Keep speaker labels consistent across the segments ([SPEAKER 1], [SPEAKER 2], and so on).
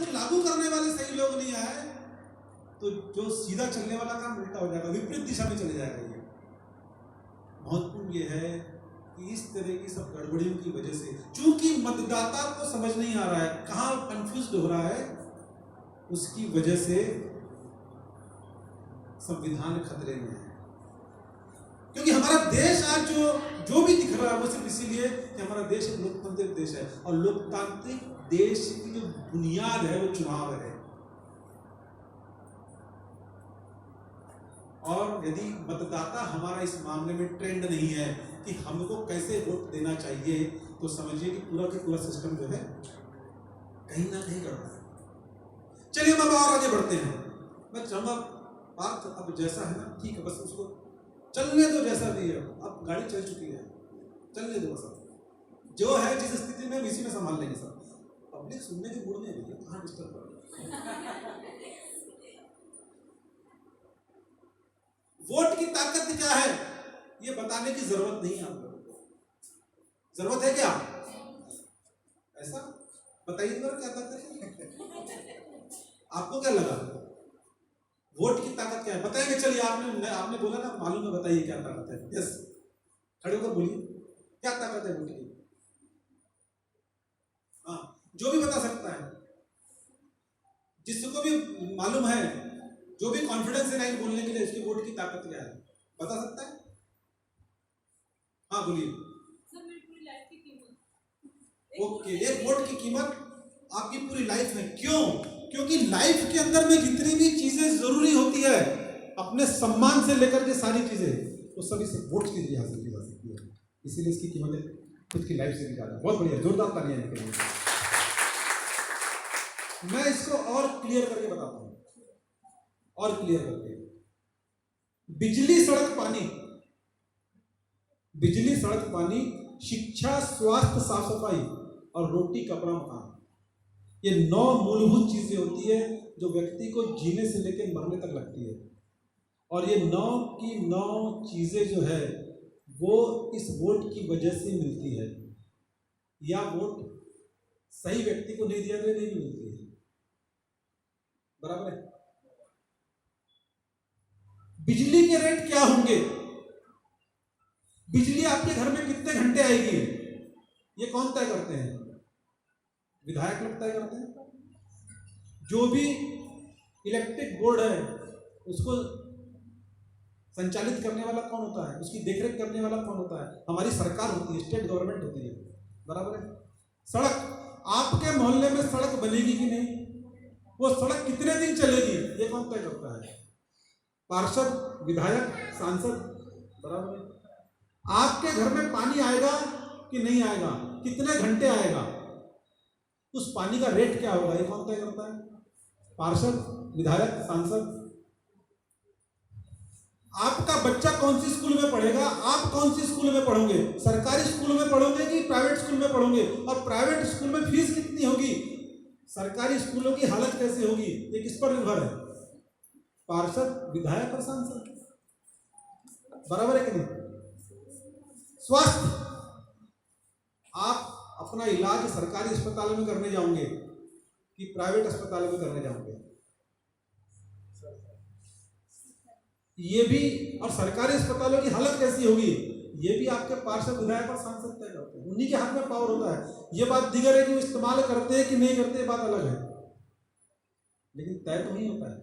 [SPEAKER 1] इसको लागू करने वाले सही लोग नहीं आए तो जो सीधा चलने वाला काम उल्टा हो जाएगा, विपरीत दिशा में चले जाएगा। ये महत्वपूर्ण ये है कि इस तरह की सब गड़बड़ियों की वजह से, चूंकि मतदाता को समझ नहीं आ रहा है, कहां कंफ्यूज हो रहा है, उसकी वजह से संविधान खतरे में है। क्योंकि हमारा देश आज जो भी दिख रहा है वो सिर्फ इसीलिए कि हमारा देश एक लोकतांत्रिक देश है, और लोकतांत्रिक देश की जो बुनियाद है वो चुनाव है। और यदि मतदाता हमारा इस मामले में ट्रेंड नहीं है कि हमको कैसे वोट देना चाहिए, तो समझिए कि पूरा का पूरा सिस्टम जो है कहीं ना कहीं गड़बड़ है। चलिए अब और आगे बढ़ते हैं। मैं चाहूंगा बात अब जैसा है ना, ठीक है, बस उसको चलने दो जैसा भी है। अब गाड़ी चल चुकी है, चलने दो बस। जो है जिस स्थिति में इसी में संभाल लेंगे सब। पब्लिक सुनने के मूड में है, कहाँ डिस्टर्ब कर। वोट की ताकत क्या है ये बताने की जरूरत नहीं है आप लोगों को। जरूरत है क्या? ऐसा बताइए जरा, क्या ताकत है? आपको क्या लगा वोट की ताकत क्या है? बताएंगे? चलिए, आपने बोला ना, मालूम है, बताइए क्या ताकत है। यस, खड़े होकर बोलिए, क्या ताकत है वोट की? हाँ, जो भी बता सकता है, जिसको भी मालूम है, जो भी कॉन्फिडेंस है नहीं बोलने के लिए, उसकी वोट की ताकत क्या है, बता सकता है? हाँ बोलिए। ओके, एक वोट की कीमत आपकी पूरी लाइफ में। क्यों? क्योंकि लाइफ के अंदर में जितनी भी चीजें जरूरी होती है, अपने सम्मान से लेकर के सारी चीजें, वो सभी से वोट के लिए हासिल की जा सकती है। इसीलिए इसकी कीमत खुद की लाइफ से भी ज्यादा। बहुत बढ़िया, जोरदार तालियां निकलेंगे। मैं इसको और क्लियर करके बताता हूं, और क्लियर करके। बिजली, सड़क, पानी, बिजली, सड़क, पानी, शिक्षा, स्वास्थ्य, साफ सफाई और रोटी, कपड़ा, मकान, ये 9 मूलभूत चीजें होती है जो व्यक्ति को जीने से लेकर मरने तक लगती है। और ये 9 की 9 चीजें जो है वो इस वोट की वजह से मिलती है। या वोट सही व्यक्ति को नहीं दिया तो नहीं मिलती है। बराबर है? बिजली के रेट क्या होंगे? बिजली आपके घर में कितने घंटे आएगी, ये कौन तय करते हैं? विधायक लोग तय करते हैं। जो भी इलेक्ट्रिक बोर्ड है उसको संचालित करने वाला कौन होता है, उसकी देखरेख करने वाला कौन होता है? हमारी सरकार होती है, स्टेट गवर्नमेंट होती है। बराबर है? सड़क, आपके मोहल्ले में सड़क बनेगी कि नहीं, वो सड़क कितने दिन चलेगी, ये कौन तय करता है? पार्षद, विधायक, सांसद। बराबर है? आपके घर में पानी आएगा कि नहीं आएगा, कितने घंटे आएगा, उस पानी का रेट क्या होगा, ये कौन तय करता है? पार्षद, विधायक, सांसद। आपका बच्चा कौन सी स्कूल में पढ़ेगा, आप कौन सी स्कूल में पढ़ोगे, सरकारी स्कूल में पढ़ोगे कि प्राइवेट स्कूल में पढ़ोगे, और प्राइवेट स्कूल में फीस कितनी होगी, सरकारी स्कूलों की हालत कैसे होगी, ये किस पर निर्भर है? पार्षद, विधायक और सांसद। बराबर है कि नहीं? स्वास्थ्य, आप अपना इलाज सरकारी अस्पताल में करने जाओगे कि प्राइवेट अस्पताल में करने जाओगे, ये भी, और सरकारी अस्पतालों की हालत कैसी होगी, ये भी आपके पार्षद, विधायक और सांसद तय करते हैं। उन्हीं के हाथ में पावर होता है। ये बात दिगर है कि वो इस्तेमाल करते हैं कि नहीं करते, ये बात अलग है, लेकिन तय तो नहीं होता है।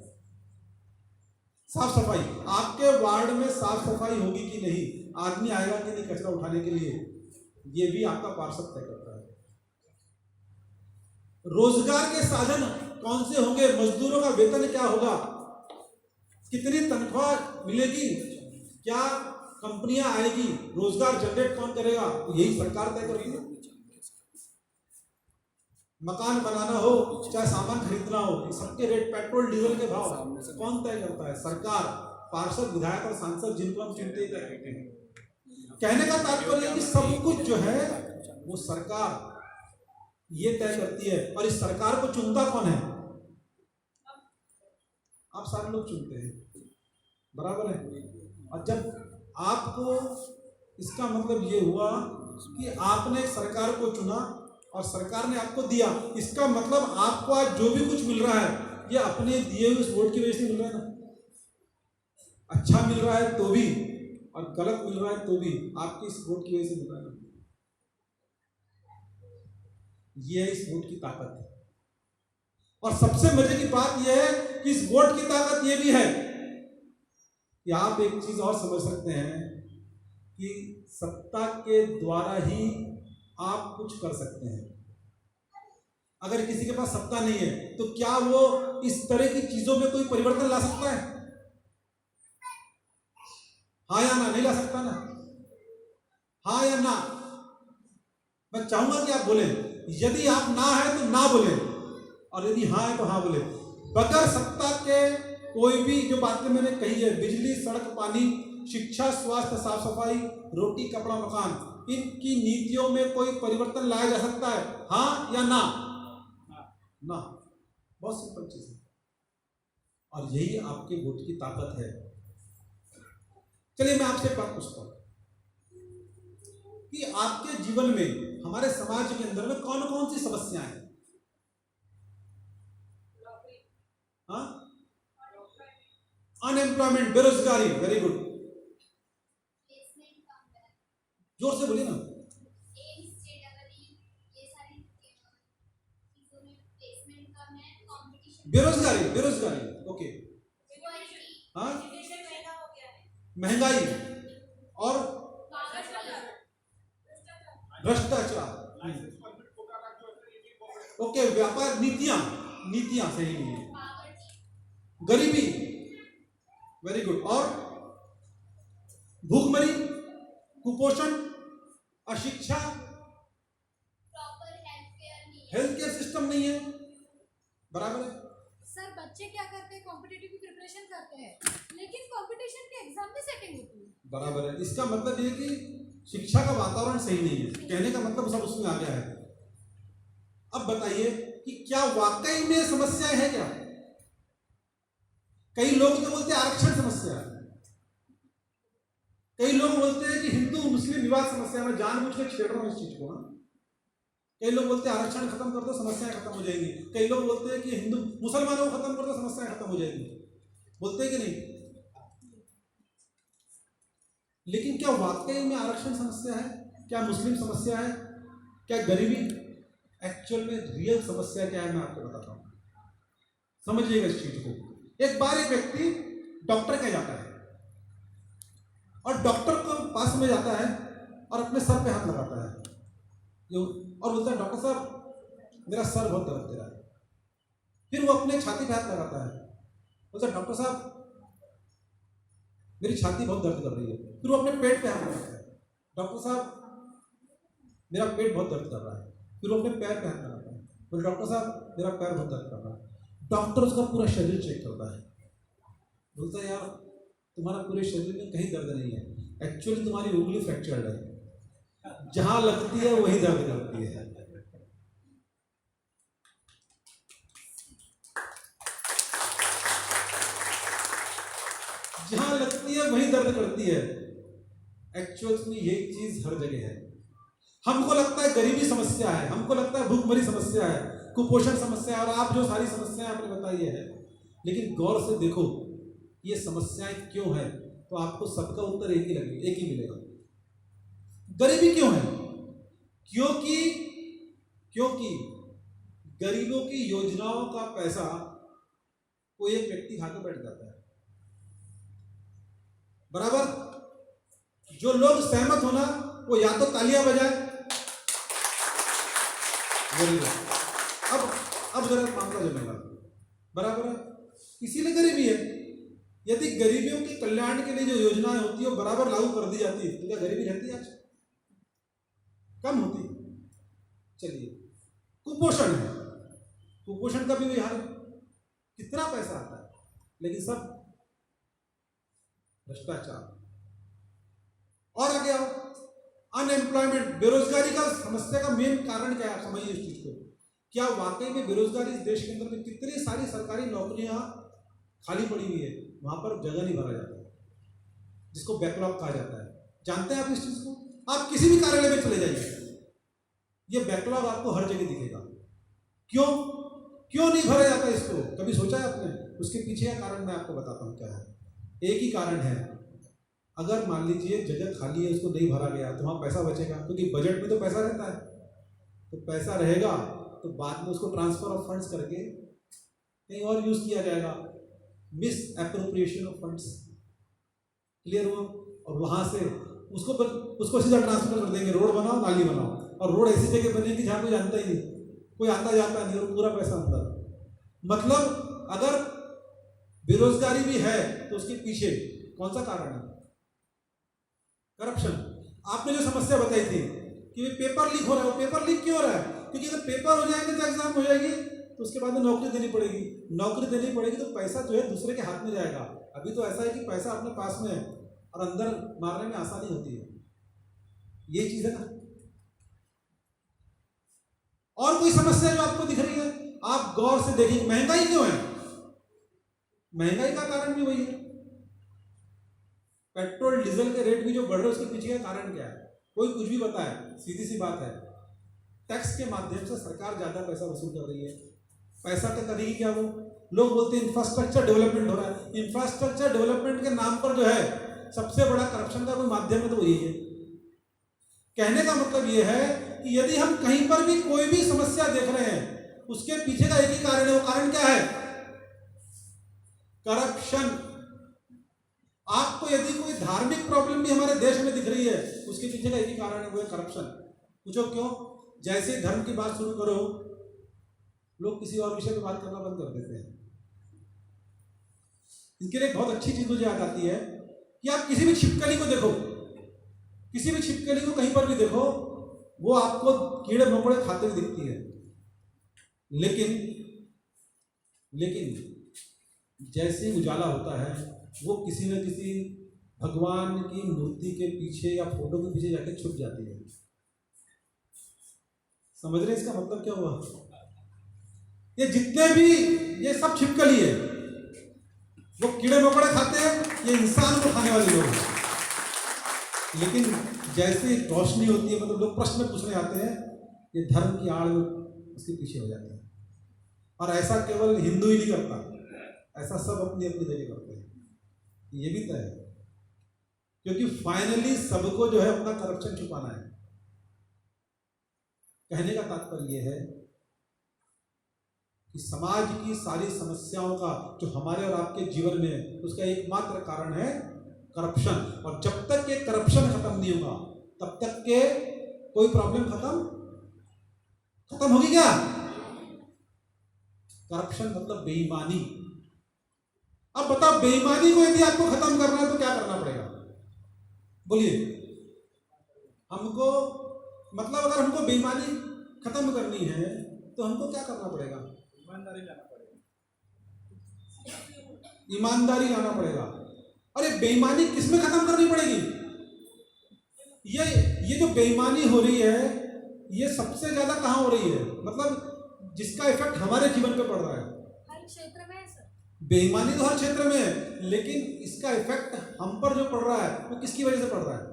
[SPEAKER 1] साफ सफाई, आपके वार्ड में साफ सफाई होगी कि नहीं, आदमी आएगा कि नहीं कचरा उठाने के लिए, ये भी आपका पार्षद तय करता है। रोजगार के साधन कौन से होंगे, मजदूरों का वेतन क्या होगा, कितनी तनख्वाह मिलेगी, क्या कंपनियां आएगी, रोजगार जनरेट कौन करेगा, यही सरकार तय करती है। मकान बनाना हो चाहे सामान खरीदना हो, सबके रेट, पेट्रोल डीजल के भाव कौन तय करता है? सरकार, पार्षद, विधायक और सांसद, जिनको हम चुनते हैं। कहने का तात्पर्य है कि सब कुछ जो है वो सरकार ये तय करती है। और इस सरकार को चुनता कौन है? आप सारे लोग चुनते हैं। बराबर है? और जब आपको, इसका मतलब ये हुआ कि आपने एक सरकार को चुना और सरकार ने आपको दिया, इसका मतलब आपको आज जो भी कुछ मिल रहा है ये अपने दिए हुए उस वोट की वजह से मिल रहा है ना। अच्छा मिल रहा है तो भी और गलत मिल रहा है तो भी आपकी इस वोट की वजह से मिल रहा है ना। ये है इस वोट की ताकत। और सबसे मजे की बात यह है कि इस वोट की ताकत यह भी है कि आप एक चीज और समझ सकते हैं कि सत्ता के द्वारा ही आप कुछ कर सकते हैं। अगर किसी के पास सत्ता नहीं है तो क्या वो इस तरह की चीजों में कोई परिवर्तन ला सकता है? हाँ या ना? नहीं ला सकता ना। हाँ या ना? मैं चाहूंगा कि आप बोले। यदि आप ना है तो ना बोले और यदि हाँ है तो हाँ बोले। बगैर सत्ता के कोई भी जो बातें मैंने कही है, बिजली, सड़क, पानी, शिक्षा, स्वास्थ्य, साफ सफाई, रोटी, कपड़ा, मकान, इनकी नीतियों में कोई परिवर्तन लाया जा सकता है? हाँ या ना? ना। बहुत सिंपल चीज है और यही आपके वोट की ताकत है। चलिए मैं आपसे एक बात पूछता हूं कि आपके जीवन में, हमारे समाज के अंदर में कौन कौन सी समस्याएं हैं? हाँ, अनएम्प्लॉयमेंट, बेरोजगारी। वेरी गुड, जोर से बोलिए ना। बेरोजगारी, बेरोजगारी, ओके। हाँ, महंगाई और भ्रष्टाचार, ओके। व्यापार, नीतियां, नीतियां सही नहीं है। गरीबी, वेरी गुड। और भूखमरी, कुपोषण, अशिक्षा, हेल्थ केयर सिस्टम नहीं है, बराबर है।
[SPEAKER 2] सर बच्चे क्या करते हैं, कॉम्पिटिटिव की प्रिपरेशन करते हैं लेकिन कंपटीशन के एग्जाम में सेटिंग होती है, बराबर है।
[SPEAKER 1] इसका मतलब ये कि शिक्षा का वातावरण सही नहीं है, कहने का मतलब सब उसमें आ गया है। अब बताइए कि क्या वाकई में समस्या है क्या? कई लोग तो बोलते हैं आरक्षण समस्या है, कई लोग बोलते हैं कि हिंदू मुस्लिम विवाद समस्या। में जानबूझ के छेड़ रहा हूं इस चीज को। कई लोग बोलते हैं आरक्षण खत्म कर दो समस्याएं खत्म हो जाएंगी, कई लोग बोलते हैं कि हिंदू मुसलमानों को खत्म कर दो समस्याएं खत्म हो जाएंगी, बोलते हैं कि नहीं? लेकिन क्या वाकई में आरक्षण समस्या है? क्या मुस्लिम समस्या है? क्या गरीबी? एक्चुअल में रियल समस्या क्या है मैं आपको बताता हूं, समझिएगा इस चीज को। एक बार एक व्यक्ति डॉक्टर के जाता है और डॉक्टर को पास में जाता है और अपने सर पे हाथ लगाता है और बोलता है डॉक्टर साहब मेरा सर बहुत दर्द दे रहा है। फिर वो अपने छाती पे हाथ लगाता है, बोलता है डॉक्टर साहब मेरी छाती बहुत दर्द कर रही है। फिर वो अपने पेट पे हाथ लगाता है, डॉक्टर साहब मेरा पेट बहुत दर्द कर रहा है। फिर वो अपने पैर पे हाथ लगाता है, बोले डॉक्टर साहब मेरा पैर बहुत दर्द कर रहा है। डॉक्टर उसका पूरा शरीर चेक करता है, बोलता है यार तुम्हारा पूरे शरीर में कहीं दर्द नहीं है, एक्चुअली तुम्हारी उंगली फ्रैक्चर्ड है, जहां लगती है वही दर्द करती है। जहां लगती है वही दर्द करती है। एक्चुअल में यही चीज हर जगह है। हमको लगता है गरीबी समस्या है, हमको लगता है भूखमरी समस्या है, कुपोषण समस्या है और आप जो सारी समस्याएं आपने बताई है, लेकिन गौर से देखो ये समस्याएं क्यों है तो आपको सबका उत्तर एक ही मिलेगा। गरीबी क्यों है? क्योंकि गरीबों की योजनाओं का पैसा कोई एक व्यक्ति खा के बैठ जाता है, बराबर। जो लोग सहमत होना वो या तो तालियां बजाए। अब जरा मामला जमेगा, बराबर है। इसीलिए गरीबी है। यदि गरीबियों के कल्याण के लिए जो योजनाएं होती है वो बराबर लागू कर दी जाती है तो क्या गरीबी रहती है? आज कम होती। चलिए कुपोषण है, कुपोषण का भी वही हाल है, कितना पैसा आता है लेकिन सब भ्रष्टाचार। और आगे आओ, अनएम्प्लॉयमेंट, बेरोजगारी का समस्या का मेन कारण क्या है? समझिए इस चीज को। क्या वाकई में बेरोजगारी इस देश के अंदर में कितनी सारी सरकारी नौकरियां खाली पड़ी हुई है, वहां पर जगह नहीं भरा जाता, जिसको बैकलॉग कहा जाता है। जानते हैं आप इस चीज को? आप किसी भी कार्यालय में चले जाइए, ये बैकलॉग आपको हर जगह दिखेगा। क्यों नहीं भरा जाता इसको, कभी सोचा है आपने? उसके पीछे का कारण मैं आपको बताता हूँ क्या है। एक ही कारण है, अगर मान लीजिए जगह खाली है, उसको नहीं भरा गया तो वहाँ पैसा बचेगा, क्योंकि बजट में तो पैसा रहता है। तो पैसा रहेगा तो बाद में उसको ट्रांसफर ऑफ फंड्स करके कहीं और यूज किया जाएगा, miss appropriation of funds. Clear हुआ? और वहाँ से उसको सीधा ट्रांसफर कर देंगे, रोड बनाओ, नाली बनाओ, और रोड ऐसी जगह बनेगी जहाँ कोई जानता ही नहीं, कोई आता जाता नहीं, और पूरा पैसा अंदर। मतलब अगर बेरोजगारी भी है तो उसके पीछे कौन सा कारण है? करप्शन। आपने जो समस्या बताई थी कि पेपर लीक हो रहा है, वो पेपर लीक क्यों हो रहा है? क्योंकि अगर पेपर हो जाएंगे तो एग्जाम हो जाएगी, तो उसके बाद में नौकरी देनी पड़ेगी, नौकरी देनी पड़ेगी तो पैसा जो है दूसरे के हाथ में जाएगा। अभी तो ऐसा है कि पैसा अपने पास में है और अंदर मारने में आसानी होती है, ये चीज है ना। और कोई समस्या जो आपको दिख रही है, आप गौर से देखिए। महंगाई क्यों है? महंगाई का कारण भी वही है। पेट्रोल डीजल के रेट भी जो बढ़ रहे हैं, उसके पीछे का कारण क्या है? कोई कुछ भी बताए, सीधी सी बात है, टैक्स के माध्यम से सरकार ज्यादा पैसा वसूल कर रही है। पैसा का करेगी क्या? वो लोग बोलते हैं इंफ्रास्ट्रक्चर डेवलपमेंट हो रहा है। इंफ्रास्ट्रक्चर डेवलपमेंट के नाम पर जो है सबसे बड़ा करप्शन का कोई माध्यम है तो वही है। कहने का मतलब ये है कि यदि हम कहीं पर भी कोई भी समस्या देख रहे हैं, उसके पीछे का एक ही कारण है। वो कारण क्या है? करप्शन। आपको यदि कोई धार्मिक प्रॉब्लम भी हमारे देश में दिख रही है, उसके पीछे का एक ही कारण है, वो है करप्शन। पूछो क्यों? जैसे ही धर्म की बात शुरू करो, लोग किसी और विषय पे बात करना बंद कर देते हैं। इसके लिए एक बहुत अच्छी चीज मुझे याद आती है कि आप किसी भी छिपकली को देखो, किसी भी छिपकली को कहीं पर भी देखो, वो आपको कीड़े मकोड़े खाते हुए दिखती है, लेकिन जैसे ही उजाला होता है, वो किसी न किसी भगवान की मूर्ति के पीछे या फोटो के पीछे जाके छुप जाती है। समझ रहे इसका मतलब क्या हुआ? ये जितने भी ये सब छिपकली है, वो कीड़े मकोड़े खाते हैं, ये इंसान को खाने वाले लोग हैं। लेकिन जैसे रोशनी होती है, मतलब लोग प्रश्न पूछने आते हैं, ये धर्म की आड़ में उसके पीछे हो जाते हैं। और ऐसा केवल हिंदू ही नहीं करता, ऐसा सब अपनी अपनी जगह करते हैं। ये भी तय है, क्योंकि फाइनली सबको जो है अपना करप्शन छुपाना है। कहने का तात्पर्य यह है कि समाज की सारी समस्याओं का जो हमारे और आपके जीवन में है, उसका एकमात्र कारण है करप्शन। और जब तक ये करप्शन खत्म नहीं होगा, तब तक के कोई प्रॉब्लम खत्म होगी क्या? करप्शन मतलब बेईमानी। अब बताओ, बेईमानी को यदि आपको खत्म करना है तो क्या करना पड़ेगा? बोलिए। हमको मतलब अगर हमको बेईमानी खत्म करनी है तो हमको क्या करना पड़ेगा? ईमानदारी लाना पड़ेगा। अरे बेईमानी किसमें खत्म करनी पड़ेगी? ये जो बेईमानी हो रही है, ये सबसे ज्यादा कहाँ हो रही है? मतलब जिसका इफेक्ट हमारे जीवन पे पड़ रहा है।
[SPEAKER 2] हर क्षेत्र में है सर।
[SPEAKER 1] बेईमानी तो हर क्षेत्र में है, लेकिन इसका इफेक्ट हम पर जो पड़ रहा है वो किसकी वजह से पड़ रहा है?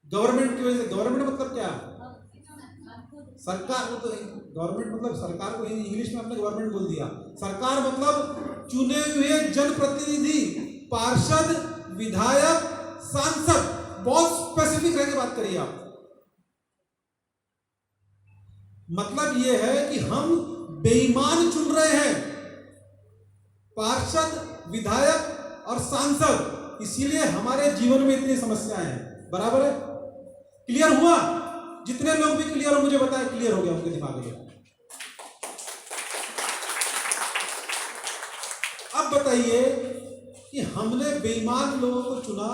[SPEAKER 1] गवर्नमेंट की वजह से। गवर्नमेंट मतलब क्या? सरकार। वो तो गवर्नमेंट मतलब सरकार को इंग्लिश में आपने गवर्नमेंट बोल दिया। सरकार मतलब चुने हुए जनप्रतिनिधि, पार्षद, विधायक, सांसद। बहुत स्पेसिफिक रह के बात करिए आप। मतलब ये है कि हम बेईमान चुन रहे हैं, पार्षद, विधायक और सांसद। इसीलिए हमारे जीवन में इतनी समस्याएं हैं। बराबर है? क्लियर हुआ? जितने लोग भी क्लियर हो मुझे बताएं, क्लियर हो गया उनके दिमाग में। अब बताइए कि हमने बेईमान लोगों को चुना,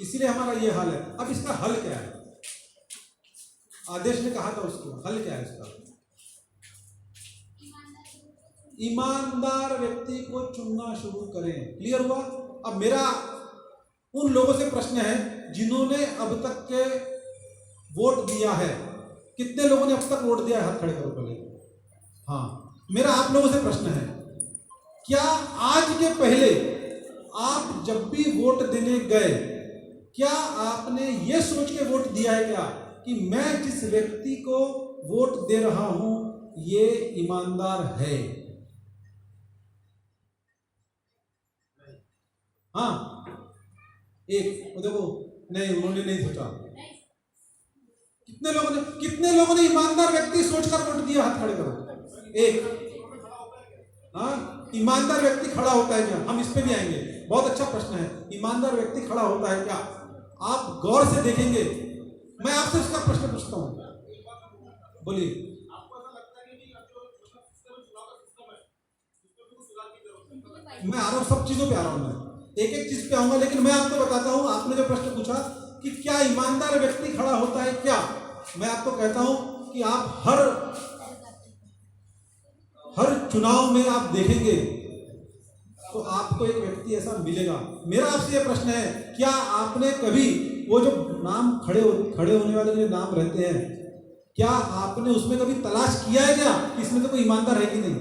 [SPEAKER 1] इसीलिए हमारा ये हाल है। अब इसका हल क्या है? आदेश ने कहा था उसको, हल क्या है इसका? ईमानदार व्यक्ति को चुनना शुरू करें। क्लियर हुआ? अब मेरा उन लोगों से प्रश्न है जिन्होंने अब तक के वोट दिया है। कितने लोगों ने अब तक वोट दिया है? हाथ खड़े करो पहले। हाँ, मेरा आप लोगों से प्रश्न है, क्या आज के पहले आप जब भी वोट देने गए, क्या आपने ये सोच के वोट दिया है क्या कि मैं जिस व्यक्ति को वोट दे रहा हूं ये ईमानदार है। हाँ, एक देखो, नहीं उन्होंने नहीं सोचा। कितने लोगों ने ईमानदार व्यक्ति सोचकर वोट दिया? हाथ खड़े करो। एक। हाँ, ईमानदार व्यक्ति खड़ा होता है क्या? हम इस पे भी आएंगे, बहुत अच्छा प्रश्न है। ईमानदार व्यक्ति खड़ा होता है क्या? आप गौर से देखेंगे, मैं आपसे उसका प्रश्न पूछता हूं, बोलिए। मैं आ रहा हूं, सब चीजों पे आ रहा हूं, मैं एक एक चीज पे आऊंगा, लेकिन मैं आपको बताता हूं, आपने जो प्रश्न पूछा कि क्या ईमानदार व्यक्ति खड़ा होता है क्या, मैं आपको कहता हूं कि आप हर चुनाव में आप देखेंगे तो आपको एक व्यक्ति ऐसा मिलेगा। मेरा आपसे यह प्रश्न है, क्या आपने कभी वो जो नाम खड़े होने वाले जो नाम रहते हैं, क्या आपने उसमें कभी तलाश किया है क्या कि इसमें तो कोई ईमानदार है कि नहीं?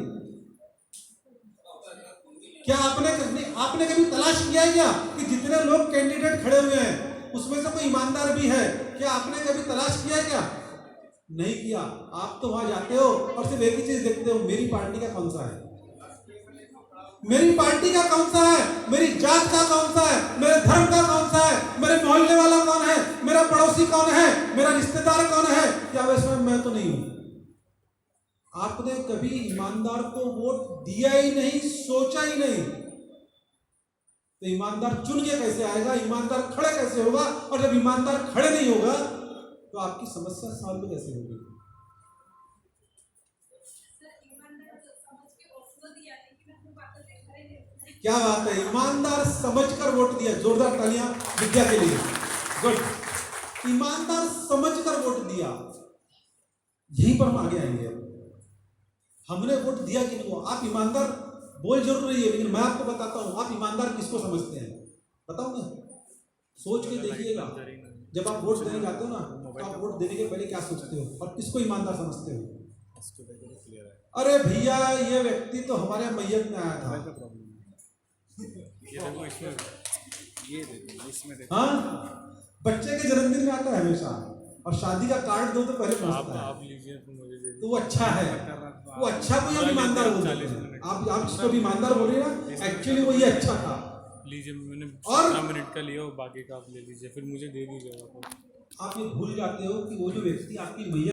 [SPEAKER 1] क्या आपने कभी तलाश किया है क्या कि जितने लोग कैंडिडेट खड़े हुए हैं उसमें से कोई ईमानदार भी है? क्या आपने कभी तलाश किया है क्या? नहीं किया। आप तो वहां जाते हो और सिर्फ एक ही चीज देखते हो, मेरी पार्टी का कौन सा है, मेरी पार्टी का कौन सा है, मेरी जात का कौन सा है, मेरे धर्म का कौन सा है, मेरे मोहल्ले वाला कौन है, मेरा पड़ोसी कौन है, मेरा रिश्तेदार कौन है, क्या वैसे मैं तो नहीं हूं। आपने कभी ईमानदार को वोट दिया ही नहीं, सोचा ही नहीं, तो ईमानदार चुन के कैसे आएगा? ईमानदार खड़े कैसे होगा? और जब ईमानदार खड़े नहीं होगा तो आपकी समस्या सॉल्व कैसे होगी? क्या बात है, ईमानदार समझकर वोट दिया। जोरदार तालियां विद्या के लिए, गुड। ईमानदार समझकर वोट दिया, यहीं पर हम आगे आएंगे। हमने वोट दिया किनको? आप ईमानदार बोल जरूर रही है, लेकिन मैं आपको बताता हूं आप ईमानदार किसको समझते हैं, बताओ ना, सोच के देखिएगा। जब आप वोट देने जाते हो ना, तो आप वोट देने के पहले क्या सोचते हो और किसको ईमानदार समझते हो? अरे भैया, ये व्यक्ति तो हमारे मैयत में आया था। हाँ, बच्चे के जन्मदिन में आता है हमेशा, और शादी का कार्ड दो तो पहले पहुंचता है।
[SPEAKER 3] आप लीजिए
[SPEAKER 1] तो वो अच्छा है, वो अच्छा को हम ईमानदार बोलते हैं। आप जिसको भी ईमानदार बोल रहे हैं ना, एक्चुअली वो ये अच्छा था।
[SPEAKER 3] लीजिए, मैंने
[SPEAKER 1] और
[SPEAKER 3] 15 मिनट का लिया, बाकी का आप ले लीजिए, फिर मुझे दे दीजिएगा।
[SPEAKER 1] आप ये भूल जाते हो कि वो जो व्यक्ति आपकी मैयत